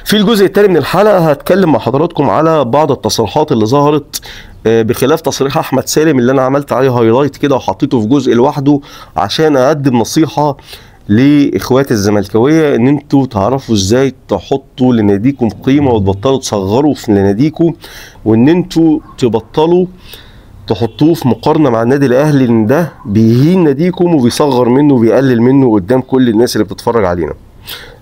في الجزء الثاني من الحلقه هتكلم مع حضراتكم على بعض التصريحات اللي ظهرت بخلاف تصريح احمد سالم اللي انا عملت عليه هايلايت كده وحطيته في جزء لوحده عشان اقدم نصيحه لاخوات الزملكاويه ان انتوا تعرفوا ازاي تحطوا لناديكم قيمه وتبطلوا تصغروا في ناديكم، وان انتوا تبطلوا تحطوه في مقارنه مع النادي الاهلي، لان ده بيهين ناديكم وبيصغر منه وبيقلل منه قدام كل الناس اللي بتتفرج علينا.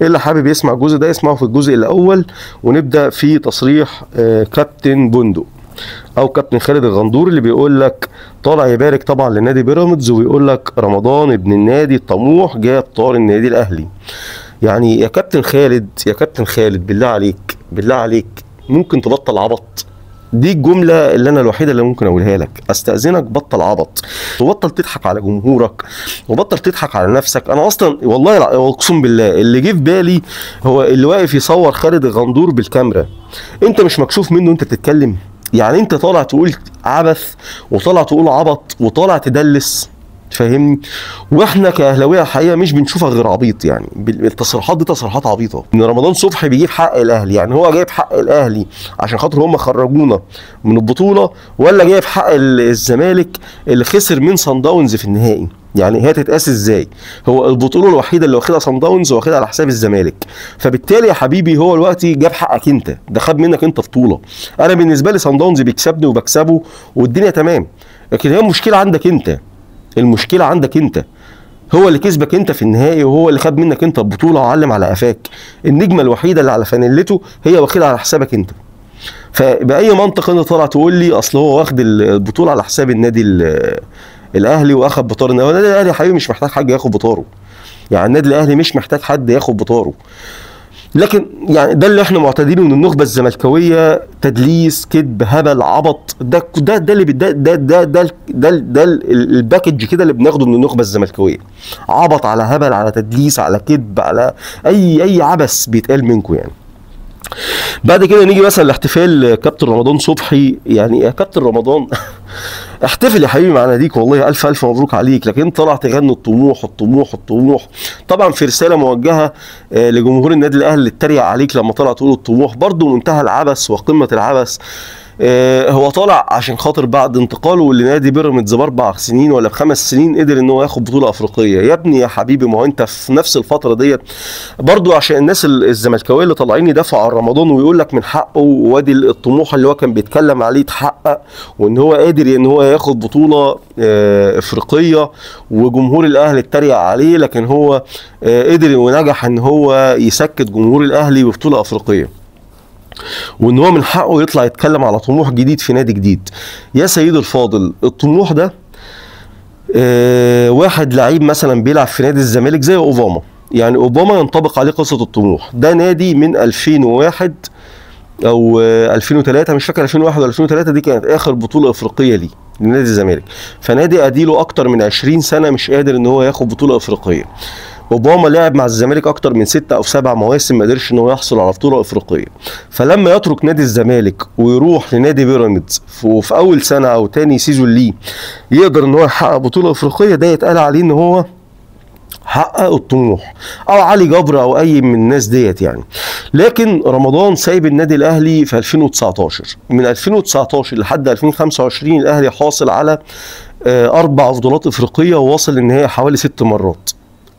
اللي حابب يسمع الجزء ده يسمعه في الجزء الاول، ونبدا في تصريح كابتن بندق او كابتن خالد الغندور اللي بيقول لك طالع يبارك طبعا لنادي بيراميدز، ويقول لك رمضان ابن النادي الطموح جاب طار النادي الاهلي. يعني يا كابتن خالد، يا كابتن خالد، بالله عليك بالله عليك ممكن تبطل عبط؟ دي الجملة اللي أنا الوحيدة اللي ممكن أقولها لك. أستأذنك بطل عبط، وبطل تضحك على جمهورك، وبطل تضحك على نفسك. أنا أصلا والله أقسم بالله اللي جه في بالي هو اللي واقف يصور خالد الغندور بالكاميرا. أنت مش مكشوف منه أنت بتتكلم؟ يعني أنت طالع تقول عبث، وطالع تقول عبط، وطالع تدلس، فاهمني؟ واحنا كاهلاويه الحقيقه مش بنشوفها غير عبيط. يعني التصريحات دي تصريحات عبيطه. ان رمضان صبحي بيجيب حق الاهلي، يعني هو جايب حق الاهلي عشان خاطر هم خرجونا من البطوله، ولا جايب حق الزمالك اللي خسر من صن داونز في النهائي؟ يعني هي تتقاس ازاي؟ هو البطوله الوحيده اللي واخدها صن داونز واخدها على حساب الزمالك، فبالتالي يا حبيبي هو دلوقتي جاب حقك انت، ده خد منك انت بطوله. انا بالنسبه لي صن داونز بيكسبني وبكسبه والدنيا تمام، لكن هي المشكله عندك انت. المشكله عندك انت، هو اللي كسبك انت في النهائي، وهو اللي خد منك انت البطوله وعلم على قفاك. النجمه الوحيده اللي على فانيلته هي واخدها على حسابك انت. فباي منطق انت طالع تقول لي اصل هو واخد البطوله على حساب النادي الاهلي واخد بطار؟ النادي الاهلي يا حبيبي مش محتاج حد ياخد بطاره، يعني النادي الاهلي مش محتاج حد ياخد بطاره. لكن يعني ده اللي احنا معتادين من النخبه الزملكاويه، تدليس، كذب، هبل، عبط. ده اللي ده الباكج كده اللي بناخده من النخبه الزملكاويه. عبط على هبل على تدليس على كذب على اي عبث بيتقال منكم يعني. بعد كده نيجي مثلا لاحتفال كابتن رمضان صبحي. يعني يا كابتن رمضان احتفل يا حبيبي مع ناديك، والله الف الف مبروك عليك، لكن طلع تغني الطموح الطموح الطموح. طبعا في رساله موجهه لجمهور النادي الاهلي اللي اتريق عليك لما طلع تقول الطموح، برضو منتهى العبث وقمه العبث. هو طالع عشان خاطر بعد انتقاله لنادي بيراميدز ب4 سنين ولا ب5 سنين قدر ان هو ياخد بطوله افريقيه. يا ابني يا حبيبي، ما هو انت في نفس الفتره ديت برضو، عشان الناس الزملكاويه اللي طالعين يدافعوا عن رمضان ويقول لك من حقه، وادي الطموح اللي هو كان بيتكلم عليه اتحقق، وان هو قادر ان هو ياخد بطوله افريقيه، وجمهور الاهلي اتريق عليه، لكن هو قدر ونجح ان هو يسكت جمهور الاهلي ببطوله افريقيه، وان هو من حقه يطلع يتكلم على طموح جديد في نادي جديد. يا سيدي الفاضل، الطموح ده واحد لعيب مثلا بيلعب في نادي الزمالك زي اوباما، يعني اوباما ينطبق عليه قصه الطموح. ده نادي من 2001 او 2003، مش فاكر 2001 ولا 2003، دي كانت اخر بطوله افريقيه ليه لنادي الزمالك. فنادي اديله اكتر من 20 سنه مش قادر ان هو ياخد بطوله افريقيه. اوباما لعب مع الزمالك اكتر من 6 أو 7 مواسم ما قدرش ان هو يحصل على بطوله افريقيه. فلما يترك نادي الزمالك ويروح لنادي بيراميدز وفي اول سنه او تاني سيزون ليه يقدر ان هو يحقق بطوله افريقيه، ده يتقال عليه ان هو حقق الطموح، او علي جبر او اي من الناس ديت يعني. لكن رمضان سايب النادي الاهلي في 2019، من 2019 لحد 2025 الاهلي حاصل على 4 بطولات افريقيه، وواصل للنهايه حوالي 6 مرات.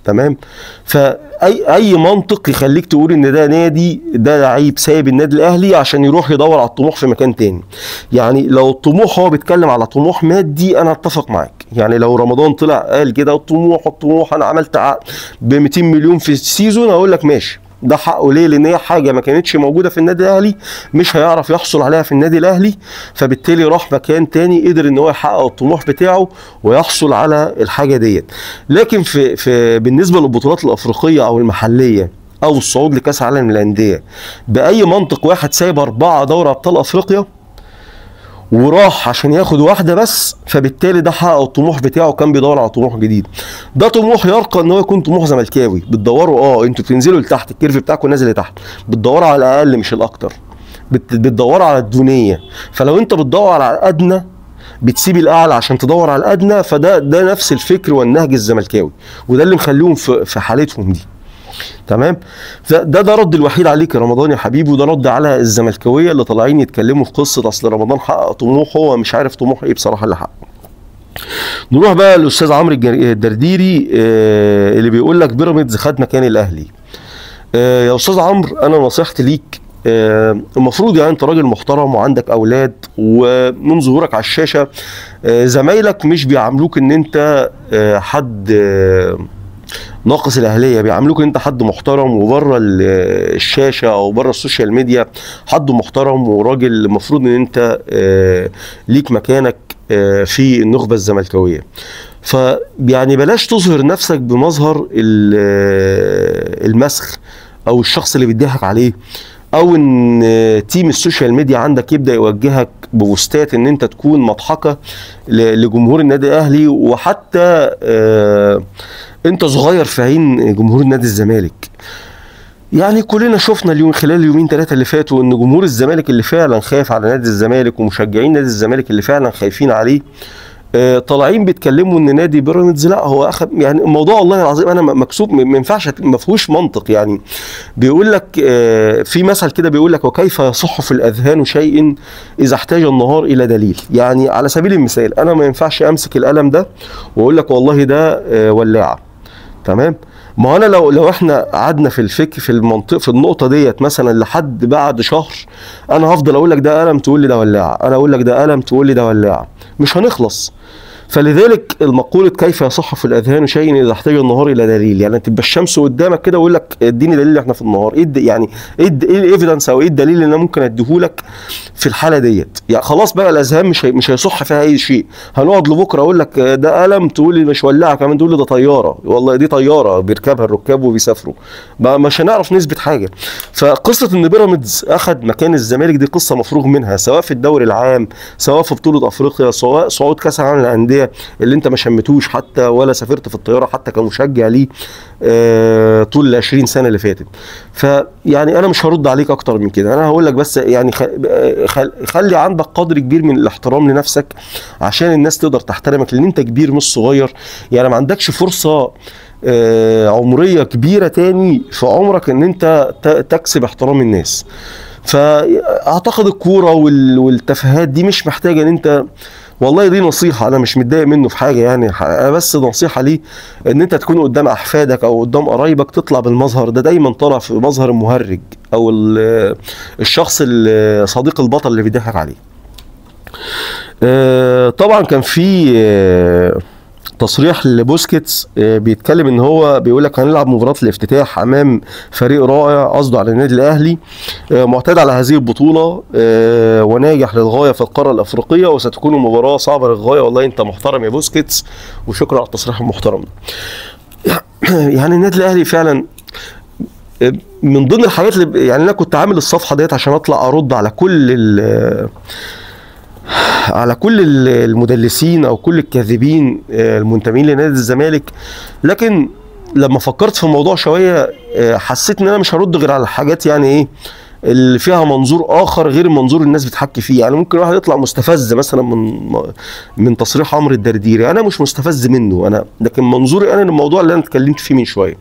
تمام؟ فاي منطق يخليك تقول ان ده نادي، ده لعيب سايب النادي الاهلي عشان يروح يدور على الطموح في مكان تاني. يعني لو الطموح هو بيتكلم على طموح مادي انا اتفق معاك. يعني لو رمضان طلع قال كده الطموح انا عملت عقد ب 200 مليون في السيزون، اقول لك ماشي، ده حقه. ليه؟ لان هي حاجه ما كانتش موجوده في النادي الاهلي، مش هيعرف يحصل عليها في النادي الاهلي، فبالتالي راح مكان تاني قدر ان هو يحقق الطموح بتاعه ويحصل على الحاجه ديت. لكن في بالنسبه للبطولات الافريقيه او المحليه او الصعود لكاس العالم للانديه، باي منطق واحد سايب 4 دوري ابطال افريقيا وراح عشان ياخد واحده بس، فبالتالي ده حقق الطموح بتاعه، كان بيدور على طموح جديد. ده طموح يرقى ان هو يكون طموح زملكاوي. بتدوروا انتوا بتنزلوا لتحت، الكيرف بتاعكم نازل لتحت، بتدوروا على الاقل مش الاكتر، بتدوروا على الدونيه. فلو انت بتدور على الادنى بتسيب الاعلى عشان تدور على الادنى، فده نفس الفكر والنهج الزملكاوي، وده اللي مخليهم في حالتهم دي. تمام. ده رد الوحيد عليك يا رمضان يا حبيبي، وده رد على الزملكاويه اللي طالعين يتكلموا في قصه اصل رمضان حقق طموح، هو مش عارف طموح ايه بصراحه اللي حققه. نروح بقى للاستاذ عمرو الدرديري اللي بيقول لك بيراميدز خد مكان الاهلي. يا استاذ عمرو انا نصيحتي ليك، المفروض يعني انت راجل محترم وعندك اولاد، ومن ظهورك على الشاشه زمايلك مش بيعاملوك ان انت حد ناقص الاهليه، بيعاملوك ان انت حد محترم، وبره الشاشه او بره السوشيال ميديا حد محترم وراجل المفروض ان انت ليك مكانك في النخبه الزملكاويه. فيعني بلاش تظهر نفسك بمظهر المسخ او الشخص اللي بيضحك عليه، او ان تيم السوشيال ميديا عندك يبدا يوجهك ببوستات ان انت تكون مضحكه لجمهور النادي الاهلي، وحتى انت صغير في عين جمهور النادي الزمالك. يعني كلنا شفنا اليوم خلال اليومين ثلاثه اللي فاتوا ان جمهور الزمالك اللي فعلا خايف على نادي الزمالك ومشجعين نادي الزمالك اللي فعلا خايفين عليه طالعين بيتكلموا ان نادي بيراميدز لا هو اخذ، يعني الموضوع والله العظيم انا مكسوب، ما ينفعش، ما فيهوش منطق. يعني بيقول لك في مثل كده بيقول لك وكيف يصح في الاذهان شيء اذا احتاج النهار الى دليل. يعني على سبيل المثال انا ما ينفعش امسك القلم ده واقول لك والله ده ولاعه، تمام؟ ما انا لو احنا قعدنا في الفكر في المنطق في النقطه ديت مثلا لحد بعد شهر، انا هفضل اقول لك ده قلم تقول لي ده ولاعه، انا اقول لك ده قلم تقول لي ده ولاعه، مش هنخلص. فلذلك المقولة كيف يصح في الاذهان شيء اذا احتاج النهار الى دليل، يعني تبقى الشمس قدامك كده ويقول لك اديني دليل احنا في النهار، ايه يعني ايه الايفيدنس او ايه الدليل اللي انا ممكن اديهولك في الحاله ديت؟ يعني خلاص بقى الاذهان مش هيصح فيها اي شيء. هنقعد لبكره اقول لك ده قلم تقول لي مش ولاعه، كمان تقول لي ده طياره، والله دي طياره بيركبها الركاب وبيسافروا، مش هنعرف نثبت حاجه. فقصه ان بيراميدز اخذ مكان الزمالك دي قصه مفروغ منها، سواء في الدوري العام، سواء في بطوله افريقيا، سواء صعود كاس العالم للانديه اللي انت ما شمتوش حتى ولا سافرت في الطياره حتى كمشجع ليه طول ال 20 سنه اللي فاتت. فيعني انا مش هرد عليك اكتر من كده، انا هقول لك بس يعني خلي عندك قدر كبير من الاحترام لنفسك عشان الناس تقدر تحترمك، لان انت كبير مش صغير. يعني ما عندكش فرصه عمريه كبيره تاني في عمرك ان انت تكسب احترام الناس. فاعتقد الكوره والتفاهات دي مش محتاجه ان انت، والله دي نصيحة أنا مش متضايق منه في حاجة، يعني أنا بس نصيحة ليه إن أنت تكون قدام أحفادك أو قدام قرايبك تطلع بالمظهر ده، دايما طالع في مظهر المهرج أو الشخص صديق البطل اللي بيضحك عليه. طبعا كان في تصريح لبوسكيتس بيتكلم ان هو بيقول لك هنلعب مباراه الافتتاح امام فريق رائع، قصده على النادي الاهلي معتاد على هذه البطوله وناجح للغايه في القاره الافريقيه، وستكون مباراه صعبه للغايه. والله انت محترم يا بوسكيتس، وشكرا على التصريح المحترم ده. يعني النادي الاهلي فعلا من ضمن الحاجات اللي يعني انا كنت عامل الصفحه ديت عشان اطلع ارد على كل المدلسين او كل الكاذبين المنتمين لنادي الزمالك، لكن لما فكرت في الموضوع شويه حسيت ان انا مش هرد غير على الحاجات يعني ايه اللي فيها منظور اخر غير المنظور الناس بتحكي فيه. يعني ممكن واحد يطلع مستفز مثلا من تصريح عمرو الدرديري، انا مش مستفز منه انا، لكن منظوري انا للموضوع اللي انا اتكلمت فيه من شويه.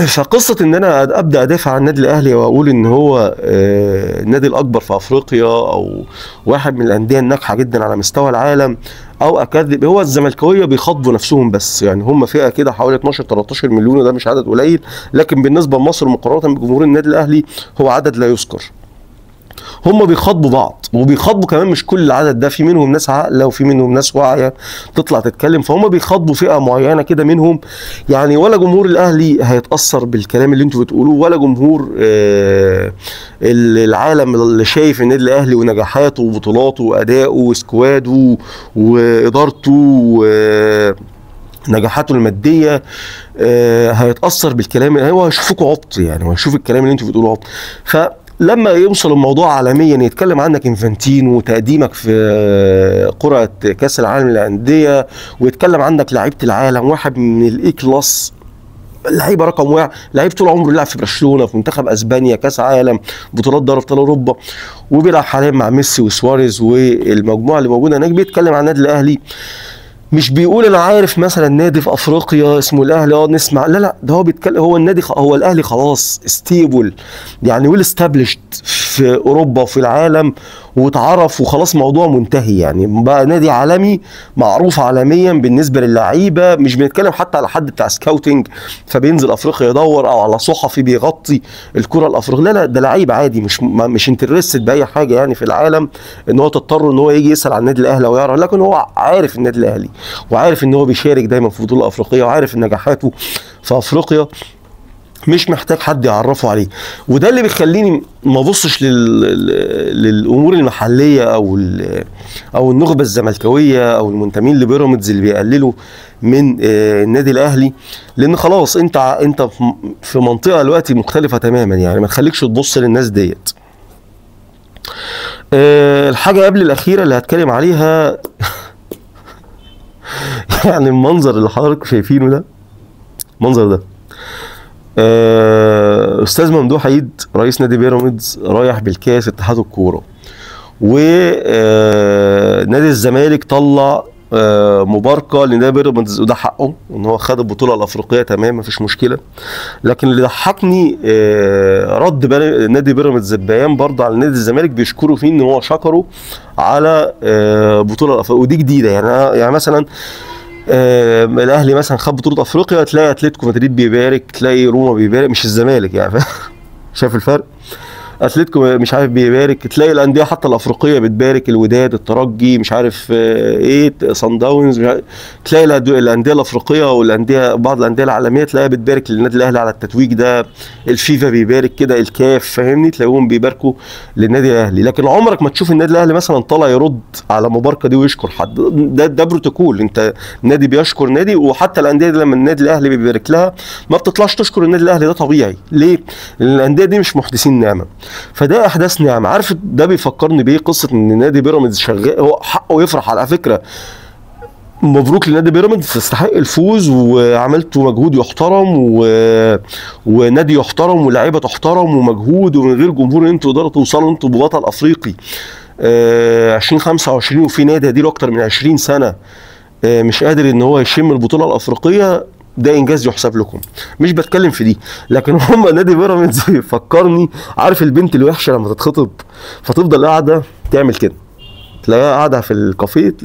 فقصة ان انا ابدا ادافع عن النادي الاهلي واقول ان هو النادي الاكبر في افريقيا او واحد من الانديه الناجحه جدا على مستوى العالم، او اكذب، هو الزملكاويه بيخاطبوا نفسهم بس، يعني هم فئه كده حوالي 12 13 مليون، وده مش عدد قليل، لكن بالنسبه لمصر مقارنه بجمهور النادي الاهلي هو عدد لا يذكر. هم بيخاطبوا بعض وبيخاطبوا كمان مش كل العدد ده، في منهم ناس عاقله وفي منهم ناس واعيه تطلع تتكلم، فهم بيخاطبوا فئه معينه كده منهم. يعني ولا جمهور الاهلي هيتاثر بالكلام اللي انتوا بتقولوه، ولا جمهور العالم اللي شايف النادي الاهلي ونجاحاته وبطولاته وادائه وسكواده وادارته ونجاحاته الماديه هيتاثر بالكلام، هو هيشوفكوا عبط، يعني هو هيشوف الكلام اللي انتوا بتقولوه عبط. لما يوصل الموضوع عالميا يتكلم عنك انفانتين وتقديمك في قرعه كاس العالم للانديه، ويتكلم عنك لعيبه العالم، واحد من الاي كلاس، لعيبه رقم واحد، لعيب طول عمره بيلعب في برشلونه، في منتخب اسبانيا، كاس عالم، بطولات دوري ابطال اوروبا، وبيلعب حاليا مع ميسي وسواريز والمجموعه اللي موجوده هناك، بيتكلم عن النادي الاهلي مش بيقول انا عارف مثلا نادي في افريقيا اسمه الاهلي نسمع، لا لا، ده هو بيتكلم، هو النادي هو الاهلي خلاص ستيبل يعني، ويل استابليشد في اوروبا وفي العالم، واتعرف وخلاص، موضوع منتهي يعني، بقى نادي عالمي معروف عالميا بالنسبه للعيبه. مش بنتكلم حتى على حد بتاع سكاوتنج فبينزل افريقيا يدور، او على صحفي بيغطي الكره الافريقيه، لا لا، ده لعيب عادي مش انترستد باي حاجه يعني في العالم، ان هو تضطر ان هو يجي يسال عن النادي الاهلي ويعرف، لكن هو عارف النادي الاهلي، وعارف ان هو بيشارك دايما في بطوله افريقيه، وعارف نجاحاته في افريقيا، مش محتاج حد يعرفه عليه. وده اللي بيخليني ما ابصش للامور المحليه، او النخبه الزملكاويه او المنتمين لبيراميدز اللي بيقللوا من النادي الاهلي، لان خلاص انت في منطقه دلوقتي مختلفه تماما يعني، ما تخليكش تبص للناس ديت. الحاجه قبل الاخيره اللي هتكلم عليها يعني المنظر اللي حضراتكم شايفينه ده، المنظر ده، استاذ ممدوح عيد رئيس نادي بيراميدز رايح بالكاس اتحاد الكوره، ونادي الزمالك طلع مباركه لنادي بيراميدز، وده حقه ان هو خد البطوله الافريقيه، تمام مفيش مشكله. لكن اللي ضحكني رد نادي بيراميدز البيان برضه على نادي الزمالك، بيشكروا فيه ان هو شكره على بطوله الافريقيه، ودي جديده يعني مثلا الاهلي مثلا خد بطوله افريقيا، تلاقي اتلتيكو مدريد بيبارك، تلاقي روما بيبارك، مش الزمالك يعني شايف الفرق؟ اتلتيكو مش عارف بيبارك، تلاقي الانديه حتى الافريقيه بتبارك، الوداد، الترجي، مش عارف ايه، صن داونز، تلاقي الانديه الافريقيه والانديه، بعض الانديه العالميه تلاقيها بتبارك للنادي الاهلي على التتويج ده، الفيفا بيبارك كده، الكاف، فاهمني، تلاقيهم بيباركوا للنادي الاهلي. لكن عمرك ما تشوف النادي الاهلي مثلا طالع يرد على المباركه دي ويشكر حد، ده بروتوكول، انت نادي بيشكر نادي، وحتى الانديه دي لما النادي الاهلي بيبارك لها ما بتطلعش تشكر النادي الاهلي، ده طبيعي. ليه؟ لان الانديه دي مش محدثين نعمه، فده احداث نعمه. عارف ده بيفكرني بايه؟ قصه ان نادي بيراميدز شغال، هو حقه يفرح على فكره، مبروك لنادي بيراميدز، تستحق الفوز، وعملتوا مجهود يحترم، ونادي يحترم، ولاعيبه تحترم، ومجهود، ومن غير جمهور انتوا تقدروا توصلوا انتوا ببطل افريقي 2025، وفي نادي اديله اكتر من 20 سنه مش قادر ان هو يشم البطوله الافريقيه، ده انجاز يحسب لكم، مش بتكلم في دي. لكن هم نادي بيراميدز بيفكرني، عارف البنت الوحشه لما تتخطب فتفضل قاعده تعمل كده، تلاقيها قاعده في الكافيه،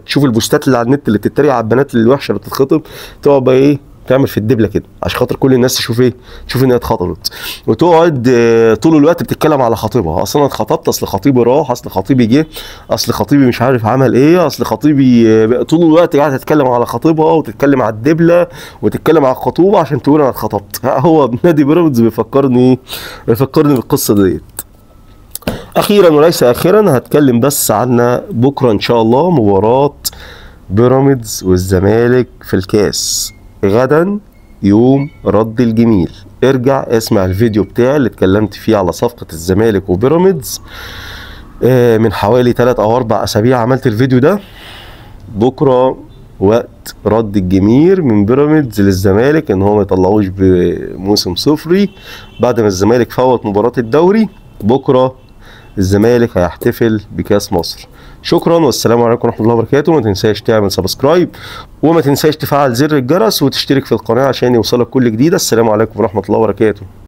تشوف البوستات اللي على النت اللي بتتريق على البنات الوحشه اللي بتتخطب، تقعد بقى ايه، تعمل في الدبله كده عشان خاطر كل الناس تشوف ايه، تشوف ان هي اتخطبت، وتقعد طول الوقت بتتكلم على خطيبها، اصل انا اتخطبت، اصل خطيبي راح، اصل خطيبي جه، اصل خطيبي مش عارف عمل ايه، اصل خطيبي، طول الوقت قاعده تتكلم على خطيبها، وتتكلم على الدبله، وتتكلم على الخطوبه عشان تقول انا اتخطبت. هو نادي بيراميدز بيفكرني بالقصه ديت. اخيرا وليس اخيرا، هتكلم بس عن بكره ان شاء الله مباراه بيراميدز والزمالك في الكاس، غدا يوم رد الجميل. ارجع اسمع الفيديو بتاعي اللي اتكلمت فيه على صفقه الزمالك وبيراميدز من حوالي 3 أو 4 أسابيع، عملت الفيديو ده. بكره وقت رد الجميل من بيراميدز للزمالك ان هو ما يطلعوش بموسم صفري بعد ما الزمالك فوت مباراه الدوري. بكره الزمالك هيحتفل بكاس مصر. شكرا والسلام عليكم ورحمه الله وبركاته. ما تنساش تعمل سبسكرايب، وما تنساش تفعل زر الجرس، وتشترك في القناه عشان يوصلك كل جديد. السلام عليكم ورحمه الله وبركاته.